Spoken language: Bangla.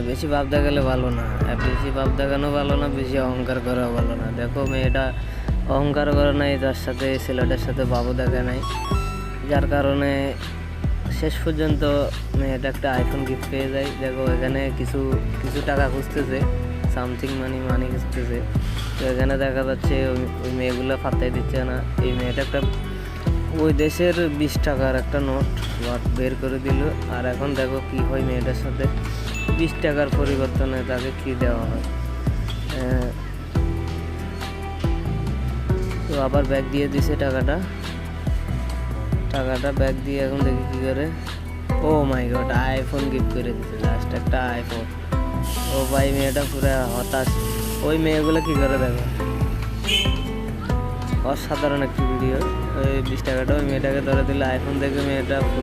বেশি ভাব দেখালে ভালো না, বেশি ভাব দেখানো ভালো না, বেশি অহংকার করাও ভালো না। দেখো মেয়েটা অহংকার করে নাই, তার সাথে ছেলেটার সাথে ভাবও দেখে নাই, যার কারণে শেষ পর্যন্ত মেয়েটা একটা আইফোন গিফট পেয়ে যায়। দেখো এখানে কিছু কিছু টাকা খুঁজতেছে, সামথিং মানি খুঁজতেছে। তো এখানে দেখা যাচ্ছে ওই মেয়েগুলো পাত্তাই দিচ্ছে না। এই মেয়েটা একটা ওই দেশের 20 টাকার একটা নোট বের করে দিল। আর এখন দেখো কি হয় মেয়েটার সাথে, 20 টাকার পরিবর্তনে তাকে কি দেওয়া হয়। তো আবার ব্যাগ দিয়ে দিছে টাকাটা ব্যাগ দিয়ে এখন দেখি কি করে। ও মাই গড, আইফোন গিফট করে দিচ্ছে, লাস্ট একটা আইফোন। ও ভাই মেয়েটা পুরো হতাশ। ওই মেয়েগুলো কি করে দেখো, অসাধারণ একটি ভিডিও। ওই 20 টাকাটা ওই মেয়েটাকে ধরে দিল, আইফোন দেখে মেয়েটা